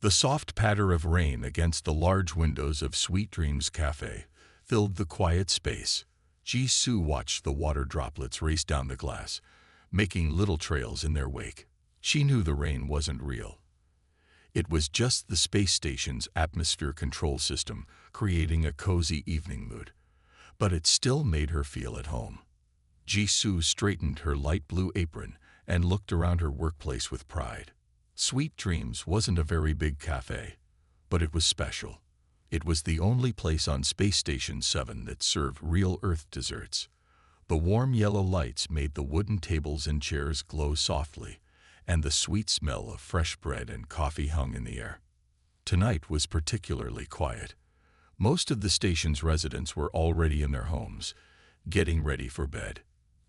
The soft patter of rain against the large windows of Sweet Dreams Cafe filled the quiet space. Jisoo watched the water droplets race down the glass, making little trails in their wake. She knew the rain wasn't real. It was just the space station's atmosphere control system creating a cozy evening mood. But it still made her feel at home. Jisoo straightened her light blue apron and looked around her workplace with pride. Sweet Dreams wasn't a very big cafe, but it was special. It was the only place on Space Station 7 that served real Earth desserts. The warm yellow lights made the wooden tables and chairs glow softly, and the sweet smell of fresh bread and coffee hung in the air. Tonight was particularly quiet. Most of the station's residents were already in their homes, getting ready for bed.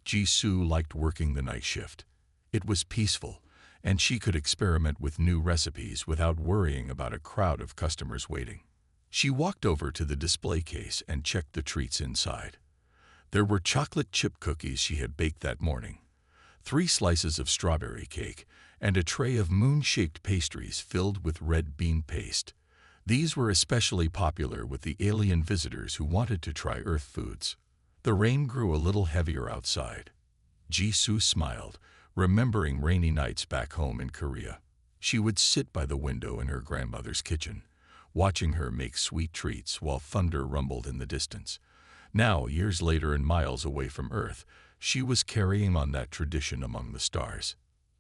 Jisoo liked working the night shift. It was peaceful, and she could experiment with new recipes without worrying about a crowd of customers waiting. She walked over to the display case and checked the treats inside. There were chocolate chip cookies she had baked that morning, 3 slices of strawberry cake, and a tray of moon-shaped pastries filled with red bean paste. These were especially popular with the alien visitors who wanted to try Earth foods. The rain grew a little heavier outside. Jisoo smiled, remembering rainy nights back home in Korea. She would sit by the window in her grandmother's kitchen, watching her make sweet treats while thunder rumbled in the distance. Now, years later and miles away from Earth, she was carrying on that tradition among the stars.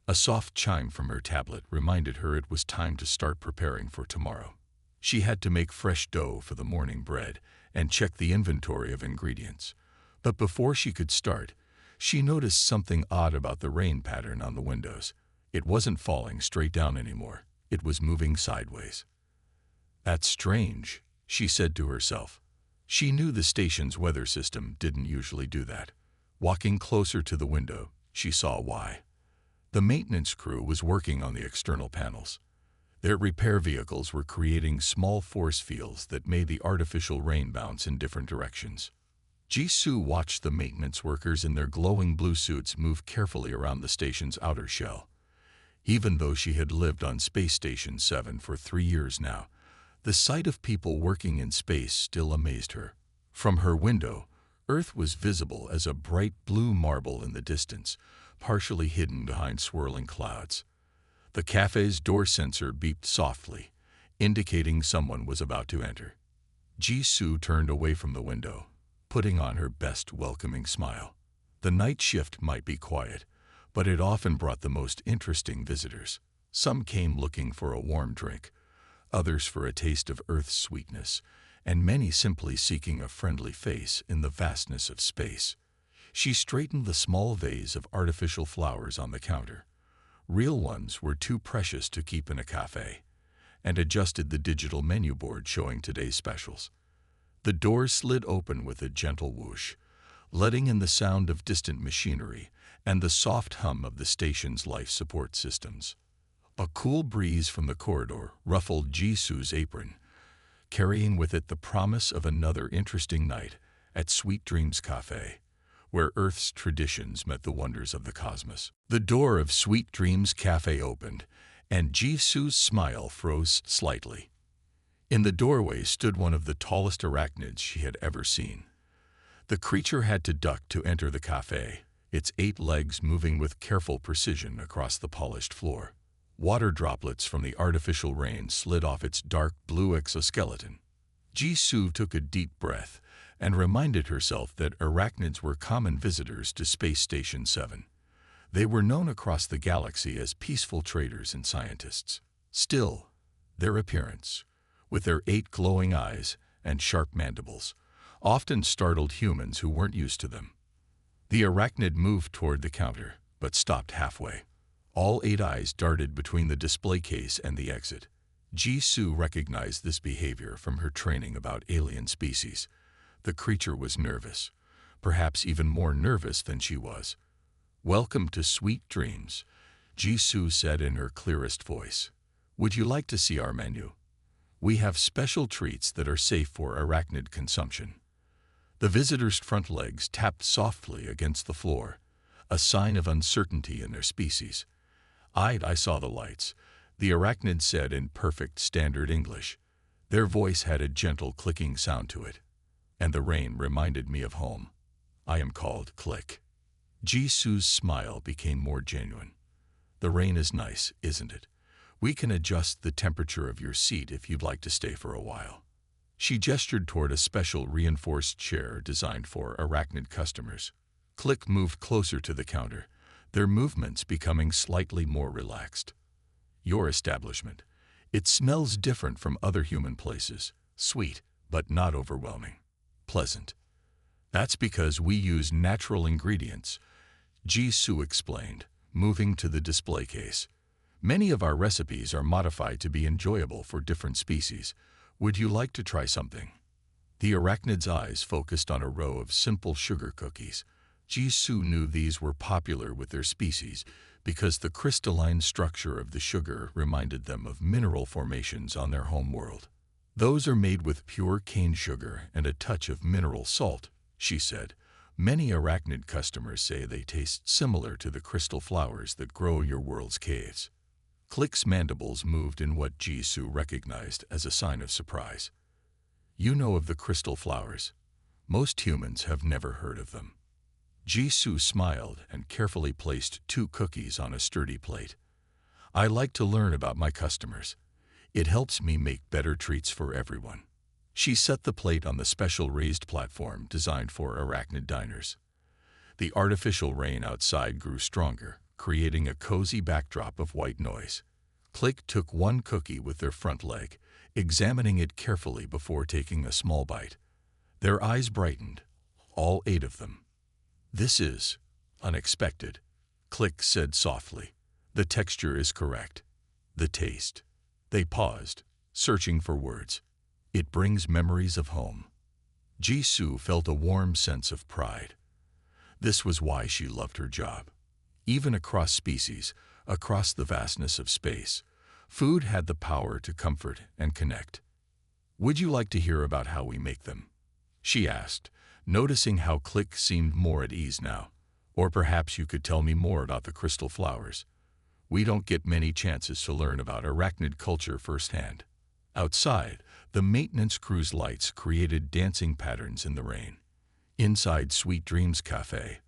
A soft chime from her tablet reminded her it was time to start preparing for tomorrow. She had to make fresh dough for the morning bread and check the inventory of ingredients. But before she could start, she noticed something odd about the rain pattern on the windows. It wasn't falling straight down anymore. It was moving sideways. "That's strange," she said to herself. She knew the station's weather system didn't usually do that. Walking closer to the window, she saw why. The maintenance crew was working on the external panels. Their repair vehicles were creating small force fields that made the artificial rain bounce in different directions. Jisoo watched the maintenance workers in their glowing blue suits move carefully around the station's outer shell. Even though she had lived on Space Station 7 for 3 years now, the sight of people working in space still amazed her. From her window, Earth was visible as a bright blue marble in the distance, partially hidden behind swirling clouds. The cafe's door sensor beeped softly, indicating someone was about to enter. Jisoo turned away from the window, putting on her best welcoming smile. The night shift might be quiet, but it often brought the most interesting visitors. Some came looking for a warm drink, others for a taste of Earth's sweetness, and many simply seeking a friendly face in the vastness of space. She straightened the small vase of artificial flowers on the counter. Real ones were too precious to keep in a cafe, and adjusted the digital menu board showing today's specials. The door slid open with a gentle whoosh, letting in the sound of distant machinery and the soft hum of the station's life support systems. A cool breeze from the corridor ruffled Jisoo's apron, carrying with it the promise of another interesting night at Sweet Dreams Cafe, where Earth's traditions met the wonders of the cosmos. The door of Sweet Dreams Cafe opened, and Jisoo's smile froze slightly. In the doorway stood one of the tallest arachnids she had ever seen. The creature had to duck to enter the cafe, its 8 legs moving with careful precision across the polished floor. Water droplets from the artificial rain slid off its dark blue exoskeleton. Jisoo took a deep breath and reminded herself that arachnids were common visitors to Space Station 7. They were known across the galaxy as peaceful traders and scientists. Still, their appearance, with their 8 glowing eyes and sharp mandibles, often startled humans who weren't used to them. The arachnid moved toward the counter, but stopped halfway. All 8 eyes darted between the display case and the exit. Jisoo recognized this behavior from her training about alien species. The creature was nervous, perhaps even more nervous than she was. "Welcome to Sweet Dreams," Jisoo said in her clearest voice. "Would you like to see our menu? We have special treats that are safe for arachnid consumption." The visitor's front legs tapped softly against the floor, a sign of uncertainty in their species. I saw the lights. the arachnid said in perfect standard English. Their voice had a gentle clicking sound to it. And the rain reminded me of home. I am called Click. Jisoo's smile became more genuine. The rain is nice, isn't it? We can adjust the temperature of your seat if you'd like to stay for a while. She gestured toward a special reinforced chair designed for arachnid customers. Click moved closer to the counter, their movements becoming slightly more relaxed. Your establishment. It smells different from other human places. Sweet, but not overwhelming. Pleasant. That's because we use natural ingredients, Jisoo explained, moving to the display case. Many of our recipes are modified to be enjoyable for different species. Would you like to try something? The arachnid's eyes focused on a row of simple sugar cookies. Jisoo knew these were popular with their species because the crystalline structure of the sugar reminded them of mineral formations on their home world. Those are made with pure cane sugar and a touch of mineral salt, she said. Many arachnid customers say they taste similar to the crystal flowers that grow your world's caves. Click's mandibles moved in what Jisoo recognized as a sign of surprise. You know of the crystal flowers. Most humans have never heard of them. Jisoo smiled and carefully placed 2 cookies on a sturdy plate. I like to learn about my customers. It helps me make better treats for everyone. She set the plate on the special raised platform designed for arachnid diners. The artificial rain outside grew stronger, creating a cozy backdrop of white noise. Click took 1 cookie with their front leg, examining it carefully before taking a small bite. Their eyes brightened, all 8 of them. This is unexpected, Click said softly. The texture is correct. The taste. They paused, searching for words. It brings memories of home. Jisoo felt a warm sense of pride. This was why she loved her job. Even across species, across the vastness of space, food had the power to comfort and connect. Would you like to hear about how we make them? She asked, noticing how Click seemed more at ease now. Or perhaps you could tell me more about the crystal flowers. We don't get many chances to learn about arachnid culture firsthand. Outside, the maintenance crew's lights created dancing patterns in the rain. Inside Sweet Dreams Cafe,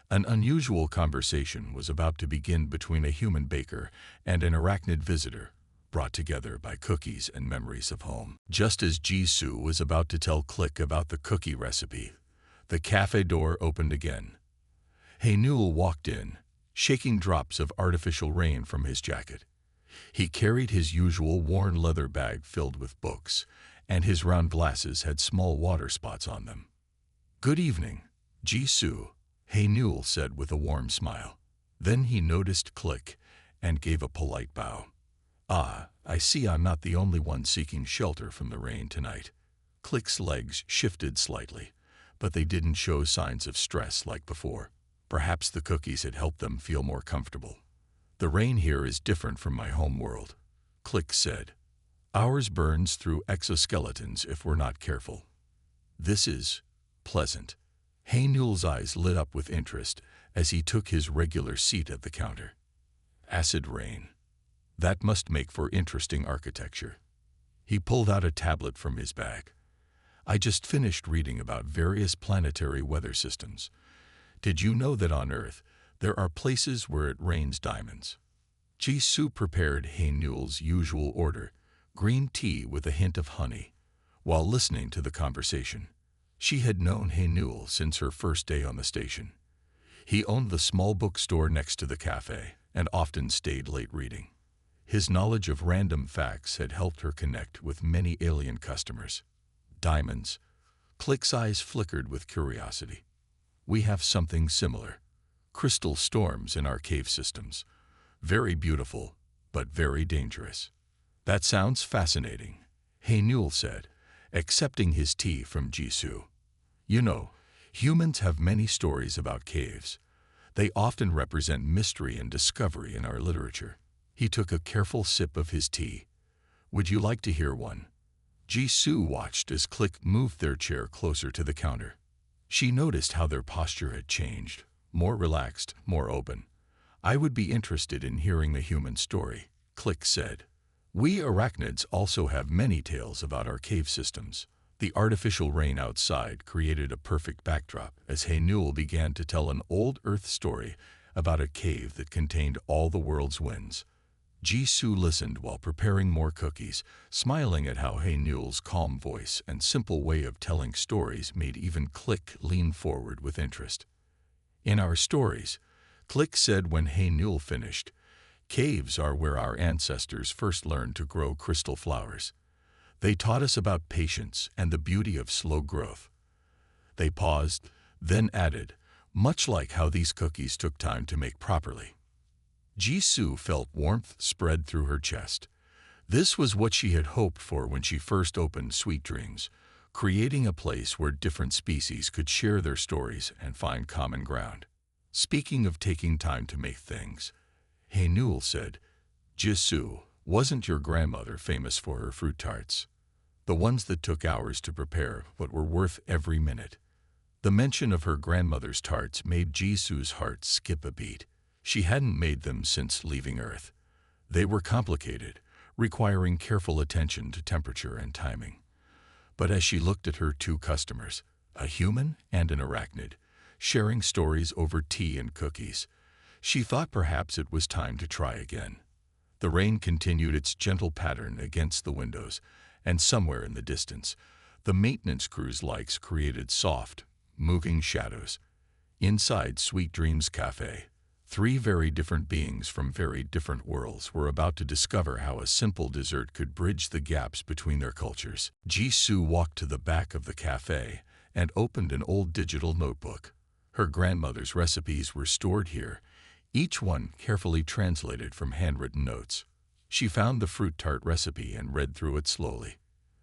an unusual conversation was about to begin between a human baker and an arachnid visitor, brought together by cookies and memories of home. Just as Jisoo was about to tell Click about the cookie recipe, the cafe door opened again. Haenul walked in, shaking drops of artificial rain from his jacket. He carried his usual worn leather bag filled with books, and his round glasses had small water spots on them. Good evening, Jisoo, Haenul said with a warm smile. Then he noticed Click and gave a polite bow. Ah, I see I'm not the only one seeking shelter from the rain tonight. Click's legs shifted slightly, but they didn't show signs of stress like before. Perhaps the cookies had helped them feel more comfortable. The rain here is different from my home world, Click said. Ours burns through exoskeletons if we're not careful. This is pleasant. Haenul's eyes lit up with interest as he took his regular seat at the counter. Acid rain. That must make for interesting architecture. He pulled out a tablet from his bag. I just finished reading about various planetary weather systems. Did you know that on Earth, there are places where it rains diamonds? Jisoo prepared Haenul's usual order, green tea with a hint of honey, while listening to the conversation. She had known Haenul since her first day on the station. He owned the small bookstore next to the cafe and often stayed late reading. His knowledge of random facts had helped her connect with many alien customers. Diamonds. Click's eyes flickered with curiosity. We have something similar. Crystal storms in our cave systems. Very beautiful, but very dangerous. That sounds fascinating, Haenul said, accepting his tea from Jisoo. You know, humans have many stories about caves. They often represent mystery and discovery in our literature. He took a careful sip of his tea. Would you like to hear one? Jisoo watched as Click moved their chair closer to the counter. She noticed how their posture had changed, more relaxed, more open. I would be interested in hearing the human story, Click said. We arachnids also have many tales about our cave systems. The artificial rain outside created a perfect backdrop as Haynul began to tell an old Earth story about a cave that contained all the world's winds. Jisoo listened while preparing more cookies, smiling at how Haynul's calm voice and simple way of telling stories made even Click lean forward with interest. In our stories, Click said when Haynul finished, caves are where our ancestors first learned to grow crystal flowers. They taught us about patience and the beauty of slow growth. They paused, then added, much like how these cookies took time to make properly. Jisoo felt warmth spread through her chest. This was what she had hoped for when she first opened Sweet Dreams, creating a place where different species could share their stories and find common ground. Speaking of taking time to make things, Haynul said, Jisoo, wasn't your grandmother famous for her fruit tarts? The ones that took hours to prepare but were worth every minute. The mention of her grandmother's tarts made Jisoo's heart skip a beat. She hadn't made them since leaving Earth. They were complicated, requiring careful attention to temperature and timing. But as she looked at her two customers, a human and an arachnid, sharing stories over tea and cookies, she thought perhaps it was time to try again. The rain continued its gentle pattern against the windows, and somewhere in the distance, the maintenance crew's lights created soft, moving shadows. Inside Sweet Dreams Cafe, three very different beings from very different worlds were about to discover how a simple dessert could bridge the gaps between their cultures. Jisoo walked to the back of the cafe and opened an old digital notebook. Her grandmother's recipes were stored here, each one carefully translated from handwritten notes. She found the fruit tart recipe and read through it slowly.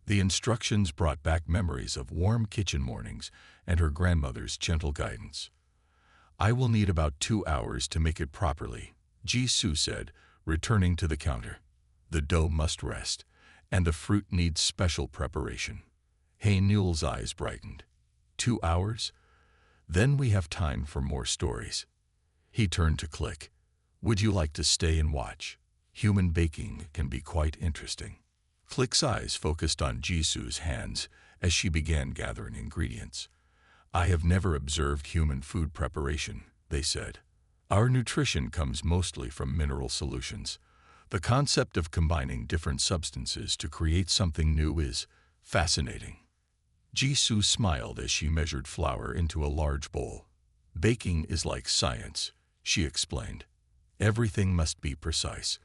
The instructions brought back memories of warm kitchen mornings and her grandmother's gentle guidance. I will need about 2 hours to make it properly, Jisoo said, returning to the counter. The dough must rest, and the fruit needs special preparation. Haynul's eyes brightened. 2 hours? Then we have time for more stories. He turned to Click. Would you like to stay and watch? Human baking can be quite interesting. Click's eyes focused on Jisoo's hands as she began gathering ingredients. I have never observed human food preparation, they said. Our nutrition comes mostly from mineral solutions. The concept of combining different substances to create something new is fascinating. Jisoo smiled as she measured flour into a large bowl. Baking is like science, she explained. Everything must be precise.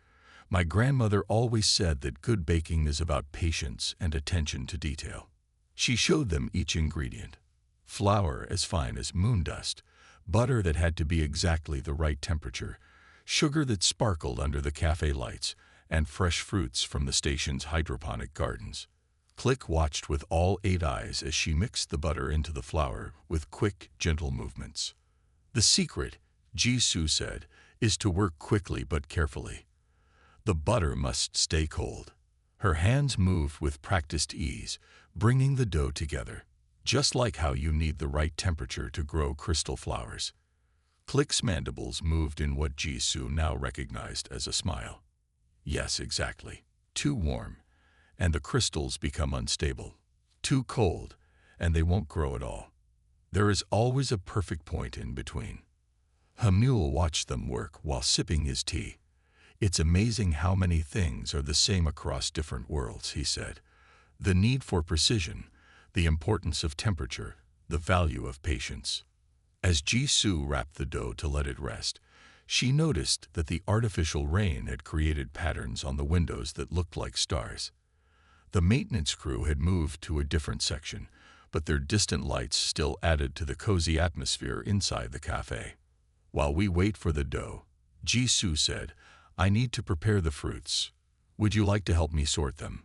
My grandmother always said that good baking is about patience and attention to detail. She showed them each ingredient. Flour as fine as moon dust, butter that had to be exactly the right temperature, sugar that sparkled under the cafe lights, and fresh fruits from the station's hydroponic gardens. Click watched with all 8 eyes as she mixed the butter into the flour with quick, gentle movements. The secret, Jisoo said, is to work quickly but carefully. The butter must stay cold. Her hands moved with practiced ease, bringing the dough together, just like how you need the right temperature to grow crystal flowers. Click's mandibles moved in what Jisoo now recognized as a smile. Yes, exactly. Too warm, and the crystals become unstable. Too cold, and they won't grow at all. There is always a perfect point in between. Haynul watched them work while sipping his tea. It's amazing how many things are the same across different worlds, he said. The need for precision, the importance of temperature, the value of patience. As Jisoo wrapped the dough to let it rest, she noticed that the artificial rain had created patterns on the windows that looked like stars. The maintenance crew had moved to a different section, but their distant lights still added to the cozy atmosphere inside the cafe. While we wait for the dough, Jisoo said, I need to prepare the fruits. Would you like to help me sort them?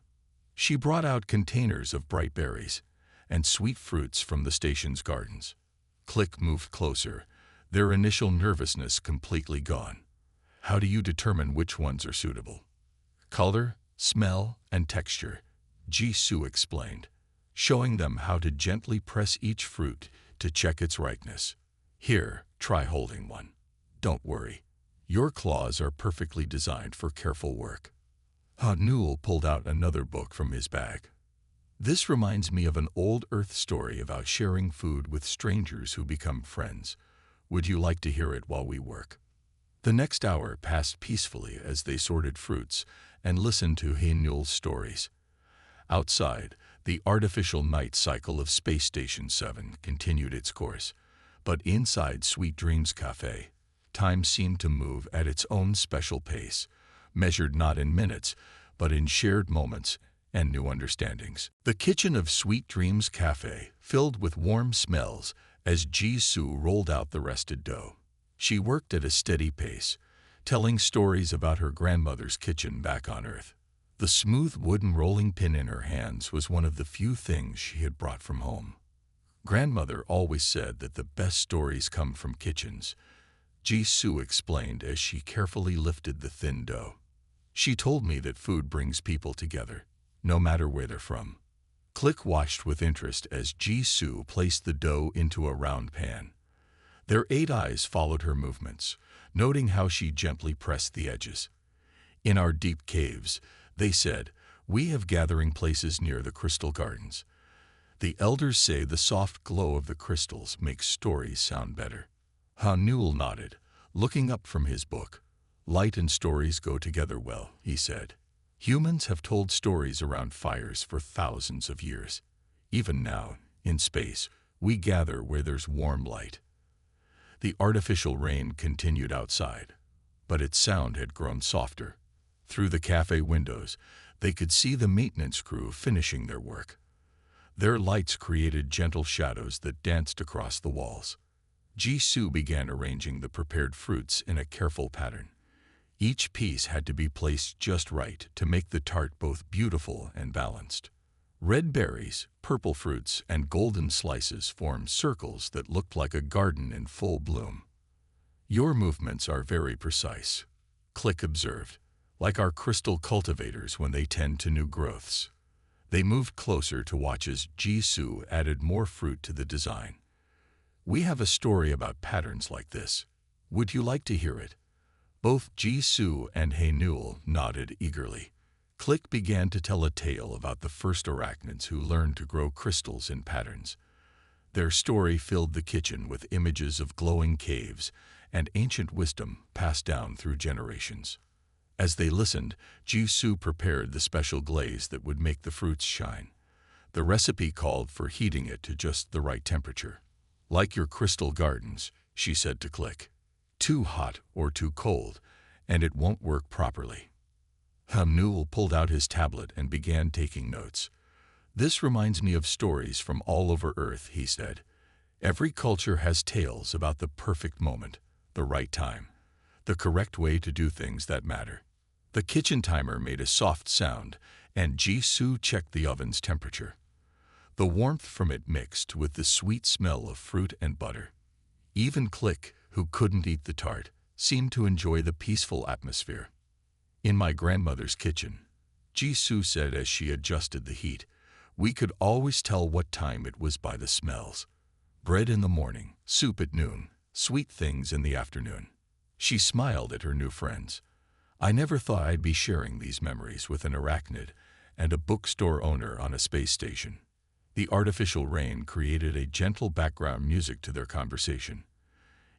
She brought out containers of bright berries and sweet fruits from the station's gardens. Click moved closer, their initial nervousness completely gone. How do you determine which ones are suitable? Color, smell, and texture, Jisoo explained, showing them how to gently press each fruit to check its ripeness. Here, try holding one. Don't worry. Your claws are perfectly designed for careful work. Ha Newell pulled out another book from his bag. This reminds me of an old Earth story about sharing food with strangers who become friends. Would you like to hear it while we work? The next hour passed peacefully as they sorted fruits and listened to Ha Newell's stories. Outside, the artificial night cycle of Space Station 7 continued its course, but inside Sweet Dreams Cafe, time seemed to move at its own special pace, measured not in minutes, but in shared moments and new understandings. The kitchen of Sweet Dreams Cafe filled with warm smells as Jisoo rolled out the rested dough. She worked at a steady pace, telling stories about her grandmother's kitchen back on Earth. The smooth wooden rolling pin in her hands was one of the few things she had brought from home. Grandmother always said that the best stories come from kitchens, Jisoo explained as she carefully lifted the thin dough. She told me that food brings people together, no matter where they're from. Click watched with interest as Jisoo placed the dough into a round pan. Their 8 eyes followed her movements, noting how she gently pressed the edges. In our deep caves, they said, we have gathering places near the crystal gardens. The elders say the soft glow of the crystals makes stories sound better. Ha Newell nodded, looking up from his book. Light and stories go together well, he said. Humans have told stories around fires for thousands of years. Even now, in space, we gather where there's warm light. The artificial rain continued outside, but its sound had grown softer. Through the cafe windows, they could see the maintenance crew finishing their work. Their lights created gentle shadows that danced across the walls. Jisoo began arranging the prepared fruits in a careful pattern. Each piece had to be placed just right to make the tart both beautiful and balanced. Red berries, purple fruits, and golden slices formed circles that looked like a garden in full bloom. Your movements are very precise, Click observed, like our crystal cultivators when they tend to new growths. They moved closer to watch as Jisoo added more fruit to the design. We have a story about patterns like this. Would you like to hear it? Both Jisoo and Ha Newell nodded eagerly. Click began to tell a tale about the first arachnids who learned to grow crystals in patterns. Their story filled the kitchen with images of glowing caves and ancient wisdom passed down through generations. As they listened, Jisoo prepared the special glaze that would make the fruits shine. The recipe called for heating it to just the right temperature. Like your crystal gardens, she said to Click. Too hot or too cold, and it won't work properly. Ha Newell pulled out his tablet and began taking notes. This reminds me of stories from all over Earth, he said. Every culture has tales about the perfect moment, the right time, the correct way to do things that matter. The kitchen timer made a soft sound, and Jisoo checked the oven's temperature. The warmth from it mixed with the sweet smell of fruit and butter. Even Click, who couldn't eat the tart, seemed to enjoy the peaceful atmosphere. In my grandmother's kitchen, Jisoo said as she adjusted the heat, we could always tell what time it was by the smells. Bread in the morning, soup at noon, sweet things in the afternoon. She smiled at her new friends. I never thought I'd be sharing these memories with an arachnid and a bookstore owner on a space station. The artificial rain created a gentle background music to their conversation.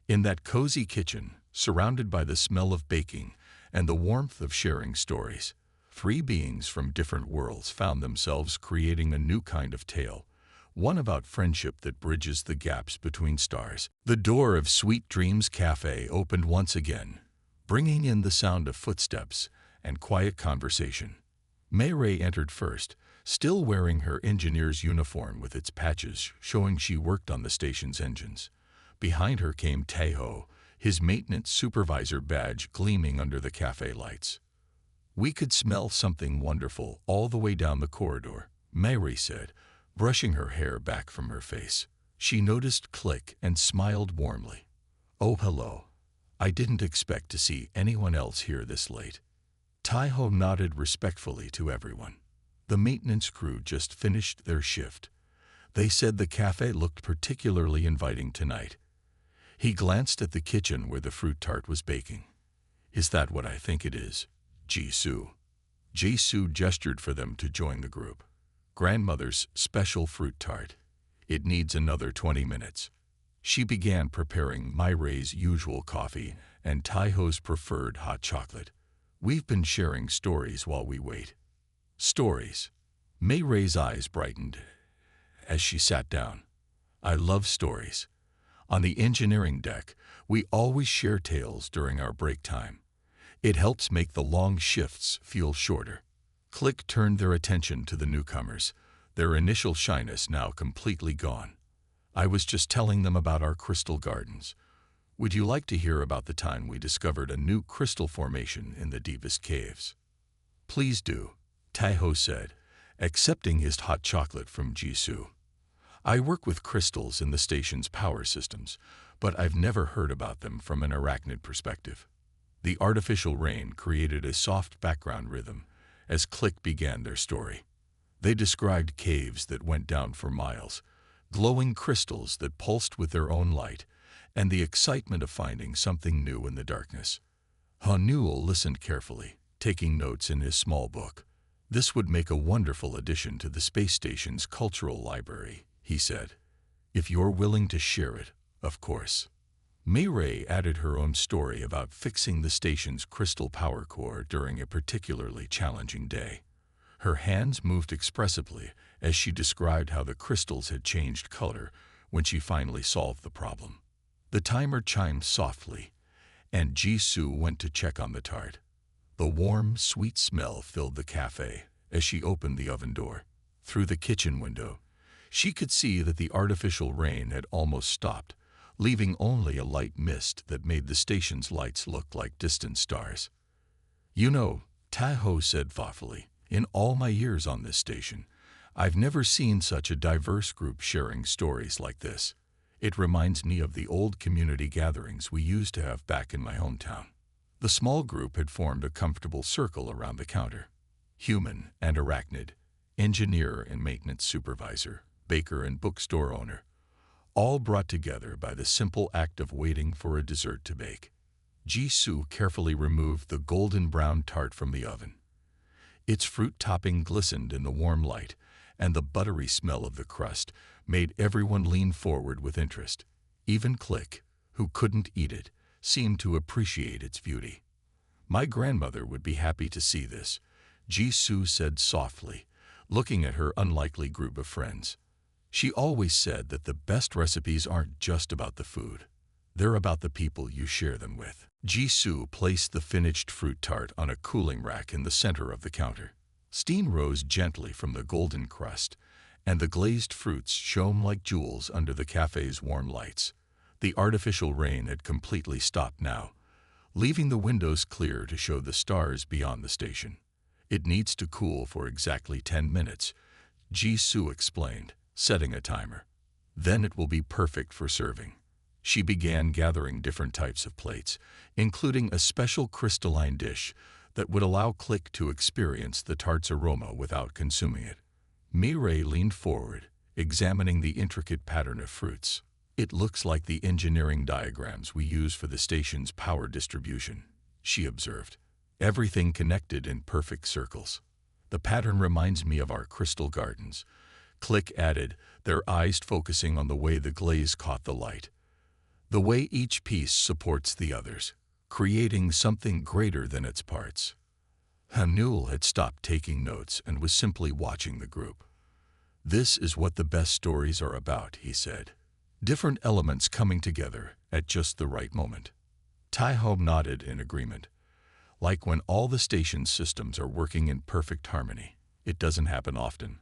In that cozy kitchen, surrounded by the smell of baking and the warmth of sharing stories, 3 beings from different worlds found themselves creating a new kind of tale, one about friendship that bridges the gaps between stars. The door of Sweet Dreams Cafe opened once again, bringing in the sound of footsteps and quiet conversation. Mayray entered first, still wearing her engineer's uniform with its patches showing she worked on the station's engines. Behind her came Taeho, his maintenance supervisor badge gleaming under the cafe lights. We could smell something wonderful all the way down the corridor, Mayray said, brushing her hair back from her face. She noticed Click and smiled warmly. Oh, hello. I didn't expect to see anyone else here this late. Taeho nodded respectfully to everyone. The maintenance crew just finished their shift. They said the cafe looked particularly inviting tonight. He glanced at the kitchen where the fruit tart was baking. Is that what I think it is? Jisoo. Jisoo gestured for them to join the group. Grandmother's special fruit tart. It needs another 20 minutes. She began preparing Ray's usual coffee and Taiho's preferred hot chocolate. We've been sharing stories while we wait. Stories. Ray's eyes brightened as she sat down. I love stories. On the engineering deck, we always share tales during our break time. It helps make the long shifts feel shorter. Click turned their attention to the newcomers, their initial shyness now completely gone. I was just telling them about our crystal gardens. Would you like to hear about the time we discovered a new crystal formation in the deepest caves? Please do, Taiho said, accepting his hot chocolate from Jisoo. I work with crystals in the station's power systems, but I've never heard about them from an arachnid perspective. The artificial rain created a soft background rhythm as Click began their story. They described caves that went down for miles, glowing crystals that pulsed with their own light, and the excitement of finding something new in the darkness. Hanuel listened carefully, taking notes in his small book. This would make a wonderful addition to the space station's cultural library, he said. If you're willing to share it, of course. Ray added her own story about fixing the station's crystal power core during a particularly challenging day. Her hands moved expressively as she described how the crystals had changed color when she finally solved the problem. The timer chimed softly, and Jisoo went to check on the tart. The warm, sweet smell filled the cafe as she opened the oven door. Through the kitchen window, she could see that the artificial rain had almost stopped, leaving only a light mist that made the station's lights look like distant stars. You know, Taiho said thoughtfully, in all my years on this station, I've never seen such a diverse group sharing stories like this. It reminds me of the old community gatherings we used to have back in my hometown. The small group had formed a comfortable circle around the counter. Human and arachnid, engineer and maintenance supervisor, baker and bookstore owner, all brought together by the simple act of waiting for a dessert to bake. Jisoo carefully removed the golden brown tart from the oven. Its fruit topping glistened in the warm light, and the buttery smell of the crust made everyone lean forward with interest. Even Click, who couldn't eat it, seemed to appreciate its beauty. My grandmother would be happy to see this, Jisoo said softly, looking at her unlikely group of friends. She always said that the best recipes aren't just about the food. They're about the people you share them with. Jisoo placed the finished fruit tart on a cooling rack in the center of the counter. Steam rose gently from the golden crust, and the glazed fruits shone like jewels under the cafe's warm lights. The artificial rain had completely stopped now, leaving the windows clear to show the stars beyond the station. It needs to cool for exactly 10 minutes, Jisoo explained, setting a timer. Then it will be perfect for serving. She began gathering different types of plates, including a special crystalline dish that would allow Click to experience the tart's aroma without consuming it. Ray leaned forward, examining the intricate pattern of fruits. It looks like the engineering diagrams we use for the station's power distribution, she observed. Everything connected in perfect circles. The pattern reminds me of our crystal gardens, Click added, their eyes focusing on the way the glaze caught the light. The way each piece supports the others, creating something greater than its parts. Hanuel had stopped taking notes and was simply watching the group. This is what the best stories are about, he said. Different elements coming together at just the right moment. Taiho nodded in agreement. Like when all the station's systems are working in perfect harmony. It doesn't happen often.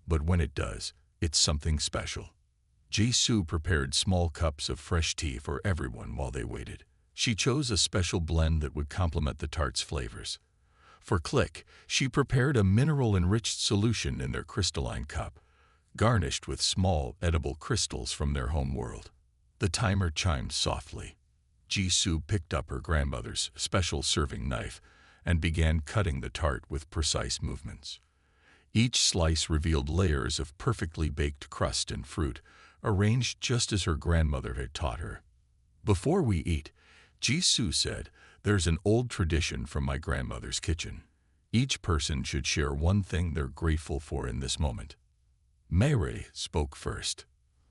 But when it does, it's something special. Jisoo prepared small cups of fresh tea for everyone while they waited. She chose a special blend that would complement the tart's flavors. For Click, she prepared a mineral-enriched solution in their crystalline cup, garnished with small, edible crystals from their home world. The timer chimed softly. Jisoo picked up her grandmother's special serving knife and began cutting the tart with precise movements. Each slice revealed layers of perfectly baked crust and fruit, arranged just as her grandmother had taught her. Before we eat, Jisoo said, there's an old tradition from my grandmother's kitchen. Each person should share one thing they're grateful for in this moment. Mayray spoke first.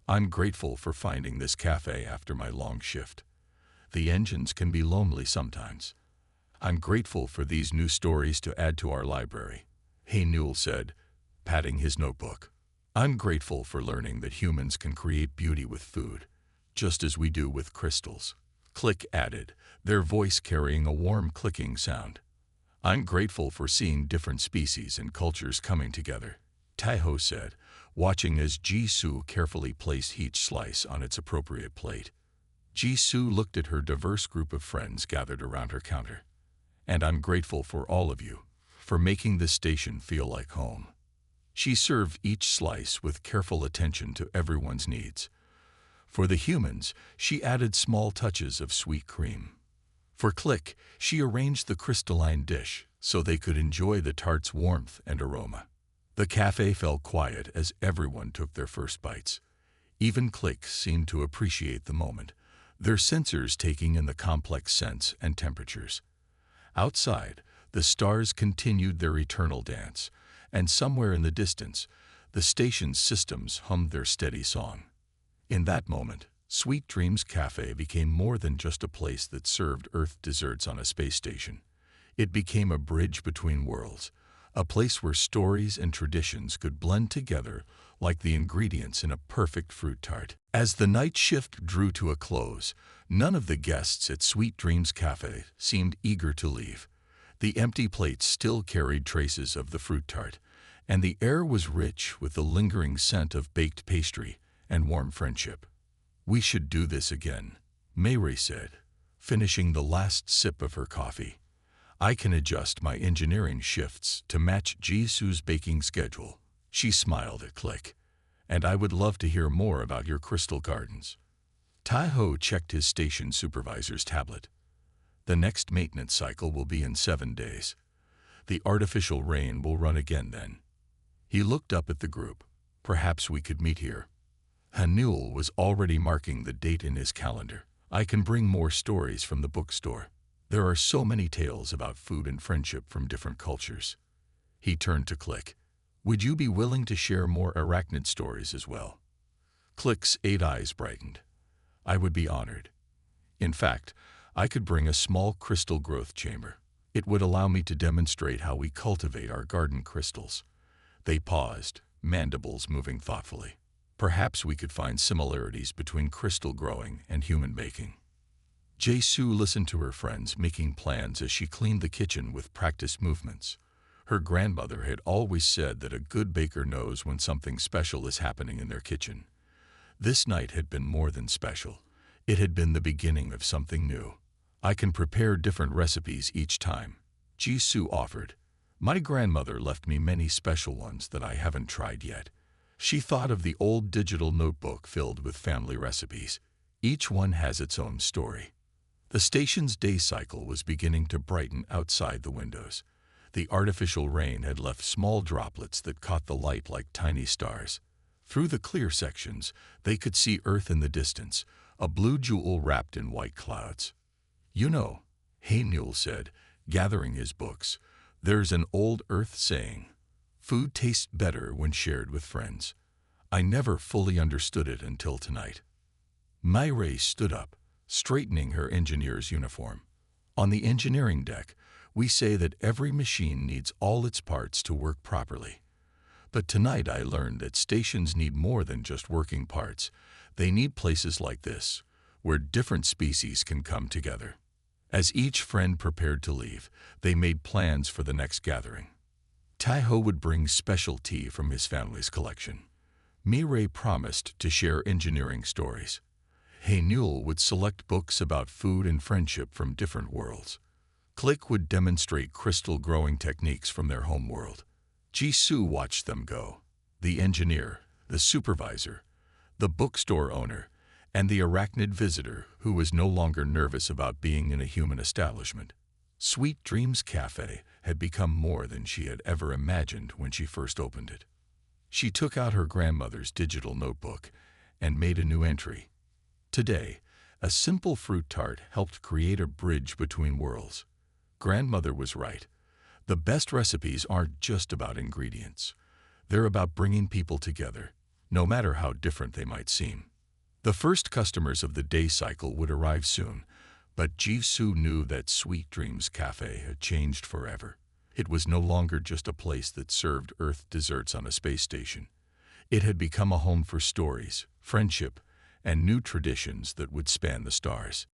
I'm grateful for finding this cafe after my long shift. The engines can be lonely sometimes. I'm grateful for these new stories to add to our library, Newell said, patting his notebook. I'm grateful for learning that humans can create beauty with food, just as we do with crystals. Click added, their voice carrying a warm clicking sound. I'm grateful for seeing different species and cultures coming together, Taiho said, watching as Jisoo carefully placed each slice on its appropriate plate. Jisoo looked at her diverse group of friends gathered around her counter. And I'm grateful for all of you, for making this station feel like home. She served each slice with careful attention to everyone's needs. For the humans, she added small touches of sweet cream. For Click, she arranged the crystalline dish so they could enjoy the tart's warmth and aroma. The cafe fell quiet as everyone took their first bites. Even Click seemed to appreciate the moment, their sensors taking in the complex scents and temperatures. Outside, the stars continued their eternal dance, and somewhere in the distance, the station's systems hummed their steady song. In that moment, Sweet Dreams Cafe became more than just a place that served Earth desserts on a space station. It became a bridge between worlds, a place where stories and traditions could blend together like the ingredients in a perfect fruit tart. As the night shift drew to a close, none of the guests at Sweet Dreams Cafe seemed eager to leave. The empty plates still carried traces of the fruit tart, and the air was rich with the lingering scent of baked pastry and warm friendship. We should do this again, Mayray said, finishing the last sip of her coffee. I can adjust my engineering shifts to match Jisoo's baking schedule. She smiled at Click. And I would love to hear more about your crystal gardens. Taiho checked his station supervisor's tablet. The next maintenance cycle will be in 7 days. The artificial rain will run again then. He looked up at the group. Perhaps we could meet here. Newell was already marking the date in his calendar. I can bring more stories from the bookstore. There are so many tales about food and friendship from different cultures. He turned to Click. Would you be willing to share more arachnid stories as well? Click's 8 eyes brightened. I would be honored. In fact, I could bring a small crystal growth chamber. It would allow me to demonstrate how we cultivate our garden crystals. They paused, mandibles moving thoughtfully. Perhaps we could find similarities between crystal growing and human baking. Jisoo listened to her friends making plans as she cleaned the kitchen with practiced movements. Her grandmother had always said that a good baker knows when something special is happening in their kitchen. This night had been more than special. It had been the beginning of something new. I can prepare different recipes each time, Jisoo offered. My grandmother left me many special ones that I haven't tried yet. She thought of the old digital notebook filled with family recipes. Each one has its own story. The station's day cycle was beginning to brighten outside the windows. The artificial rain had left small droplets that caught the light like tiny stars. Through the clear sections, they could see Earth in the distance, a blue jewel wrapped in white clouds. You know, Newell said, gathering his books, there's an old Earth saying, food tastes better when shared with friends. I never fully understood it until tonight. Mayray stood up, straightening her engineer's uniform. On the engineering deck, we say that every machine needs all its parts to work properly. But tonight I learned that stations need more than just working parts. They need places like this, where different species can come together. As each friend prepared to leave, they made plans for the next gathering. Taiho would bring special tea from his family's collection. Mayray promised to share engineering stories. Newell would select books about food and friendship from different worlds. Click would demonstrate crystal growing techniques from their home world. Jisoo watched them go. The engineer, the supervisor, the bookstore owner, and the arachnid visitor who was no longer nervous about being in a human establishment. Sweet Dreams Cafe had become more than she had ever imagined when she first opened it. She took out her grandmother's digital notebook and made a new entry. Today, a simple fruit tart helped create a bridge between worlds. Grandmother was right. The best recipes aren't just about ingredients. They're about bringing people together, no matter how different they might seem. The first customers of the day cycle would arrive soon, but Jisoo knew that Sweet Dreams Cafe had changed forever. It was no longer just a place that served Earth desserts on a space station. It had become a home for stories, friendship, and new traditions that would span the stars.